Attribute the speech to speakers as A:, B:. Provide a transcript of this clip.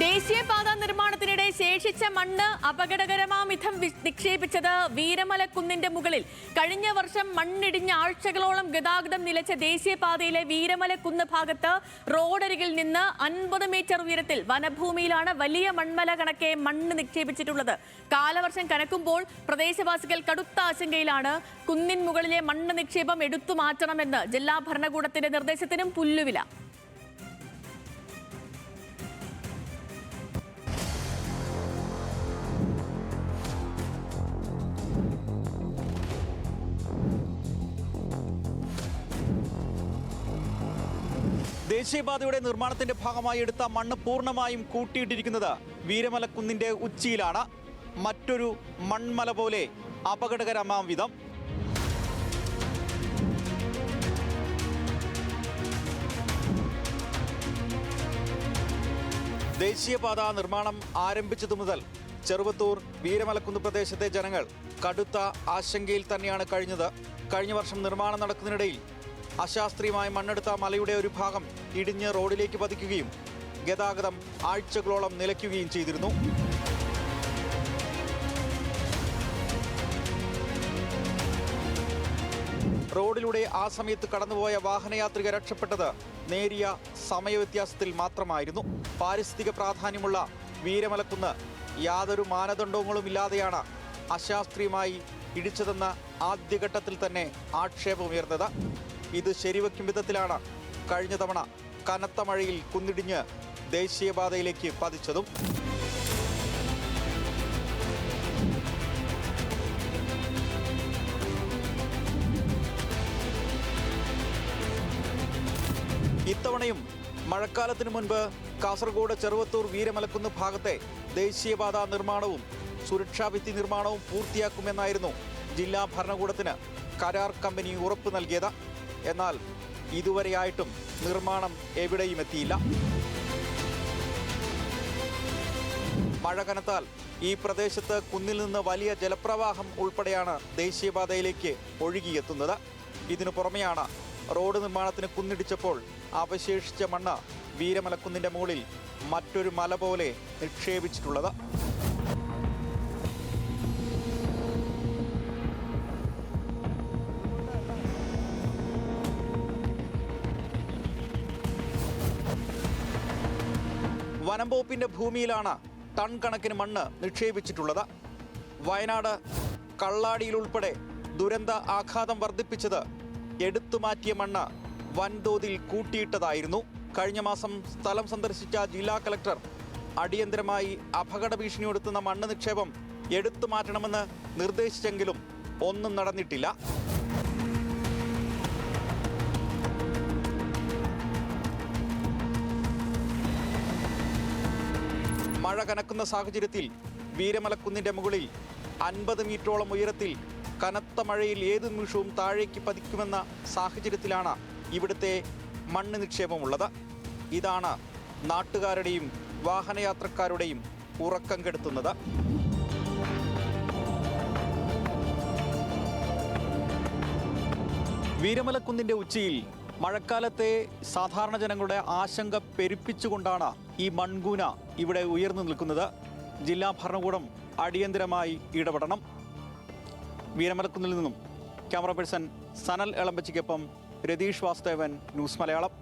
A: ദേശീയപാത നിർമ്മാണത്തിനിടെ ശേഷിച്ച മണ്ണ് അപകടകരമാം വിധം നിക്ഷേപിച്ചത് വീരമലക്കുന്നിന്റെ മുകളിൽ. കഴിഞ്ഞ വർഷം മണ്ണിടിഞ്ഞ ആഴ്ചകളോളം ഗതാഗതം നിലച്ച ദേശീയപാതയിലെ വീരമലക്കുന്ന് ഭാഗത്ത് റോഡരികിൽ നിന്ന് 50 മീറ്റർ ഉയരത്തിൽ വനഭൂമിയിലാണ് വലിയ മൺമല കണക്കെ മണ്ണ് നിക്ഷേപിച്ചിട്ടുള്ളത്. കാലവർഷം കനക്കുമ്പോൾ പ്രദേശവാസികൾ കടുത്ത ആശങ്കയിലാണ്. കുന്നിൻ മുകളിലെ മണ്ണ് നിക്ഷേപം എടുത്തു മാറ്റണമെന്ന് ജില്ലാ ഭരണകൂടത്തിന്റെ നിർദ്ദേശത്തിനും പുല്ലുവില.
B: ദേശീയപാതയുടെ നിർമ്മാണത്തിന്റെ ഭാഗമായി എടുത്ത മണ്ണ് പൂർണ്ണമായും കൂട്ടിയിട്ടിരിക്കുന്നത് വീരമലക്കുന്നിന്റെ ഉച്ചിയിലാണ്. മറ്റൊരു മൺമല പോലെ അപകടകരമാം വിധം. ദേശീയപാത നിർമ്മാണം ആരംഭിച്ചതു മുതൽ ചെറുവത്തൂർ വീരമലക്കുന്ന് പ്രദേശത്തെ ജനങ്ങൾ കടുത്ത ആശങ്കയിൽ തന്നെയാണ് കഴിഞ്ഞത്. കഴിഞ്ഞ വർഷം നിർമ്മാണം നടക്കുന്നതിനിടയിൽ അശാസ്ത്രീയമായി മണ്ണെടുത്ത മലയുടെ ഒരു ഭാഗം ഇടിഞ്ഞ് റോഡിലേക്ക് പതിക്കുകയും ഗതാഗതം ആഴ്ചകളോളം നിലയ്ക്കുകയും ചെയ്തിരുന്നു. റോഡിലൂടെ ആ സമയത്ത് കടന്നുപോയ വാഹനയാത്രികർ രക്ഷപ്പെട്ടത് നേരിയ സമയവ്യത്യാസത്തിൽ മാത്രമായിരുന്നു. പാരിസ്ഥിതിക പ്രാധാന്യമുള്ള വീരമലക്കുന്ന് യാതൊരു മാനദണ്ഡങ്ങളുമില്ലാതെയാണ് അശാസ്ത്രീയമായി ഇടിച്ചതെന്ന ആദ്യഘട്ടത്തിൽ തന്നെ ആക്ഷേപമുയർന്നത്. ഇത് ശരിവയ്ക്കും വിധത്തിലാണ് കഴിഞ്ഞ തവണ കനത്ത മഴയിൽ കുന്നിടിഞ്ഞ് ദേശീയപാതയിലേക്ക് പതിച്ചതും. ഇത്തവണയും മഴക്കാലത്തിനു മുൻപ് കാസർഗോഡ് ചെറുവത്തൂർ വീരമലക്കുന്ന് ഭാഗത്തെ ദേശീയപാത നിർമ്മാണവും സുരക്ഷാ ഭിത്തി നിർമ്മാണവും പൂർത്തിയാക്കുമെന്നായിരുന്നു ജില്ലാ ഭരണകൂടത്തിന് കരാർ കമ്പനി ഉറപ്പ് നൽകിയത്. എന്നാൽ ഇതുവരെയായിട്ടും നിർമ്മാണം എവിടെയും എത്തിയില്ല. മഴ കനത്താൽ ഈ പ്രദേശത്ത് കുന്നിൽ നിന്ന് വലിയ ജലപ്രവാഹം ഉൾപ്പെടെയാണ് ദേശീയപാതയിലേക്ക് ഒഴുകിയെത്തുന്നത്. ഇതിനു പുറമെയാണ് റോഡ് നിർമ്മാണത്തിന് കുന്നിടിച്ചപ്പോൾ അവശേഷിച്ച മണ്ണ് വീരമലക്കുന്നിന്റെ മുകളിൽ മറ്റൊരു മല പോലെ നിക്ഷേപിച്ചിട്ടുള്ളത്. വനംവകുപ്പിന്റെ ഭൂമിയിലാണ് ടൺ കണക്കിന് മണ്ണ് നിക്ഷേപിച്ചിട്ടുള്ളത്. വയനാട് കള്ളാടിയിലുൾപ്പെടെ ദുരന്ത ആഘാതം വർദ്ധിപ്പിച്ചത് എടുത്തുമാറ്റിയ മണ്ണ് വൻതോതിൽ കൂട്ടിയിട്ടതായിരുന്നു. കഴിഞ്ഞ മാസം സ്ഥലം സന്ദർശിച്ച ജില്ലാ കളക്ടർ അടിയന്തരമായി അപകട ഭീഷണിയെടുത്തുന്ന മണ്ണ് നിക്ഷേപം എടുത്തു മാറ്റണമെന്ന് നിർദ്ദേശിച്ചെങ്കിലും ഒന്നും നടന്നിട്ടില്ല. മഴ കനക്കുന്ന സാഹചര്യത്തിൽ വീരമലക്കുന്നിന്റെ മുകളിൽ 50 മീറ്ററോളം ഉയരത്തിൽ കനത്ത മഴയിൽ ഏതു നിമിഷവും താഴേക്ക് പതിക്കുമെന്ന സാഹചര്യത്തിലാണ് ഇവിടുത്തെ മണ്ണ് നിക്ഷേപമുള്ളത്. ഇതാണ് നാട്ടുകാരുടെയും വാഹനയാത്രക്കാരുടെയും ഉറക്കം കെടുത്തുന്നത്. വീരമലക്കുന്നിന്റെ ഉച്ചിയിൽ മഴക്കാലത്തെ സാധാരണ ജനങ്ങളുടെ ആശങ്ക പെരുപ്പിച്ചുകൊണ്ടാണ് ഈ മൺകൂന ഇവിടെ ഉയർന്നു നിൽക്കുന്നത്. ജില്ലാ ഭരണകൂടം അടിയന്തരമായി ഇടപെടണം. വീരമലക്കുന്നിൽ നിന്നും ക്യാമറ പേഴ്സൺ സനൽ എളമ്പച്ചിക്കൊപ്പം രതീഷ് വാസുദേവൻ, ന്യൂസ് മലയാളം.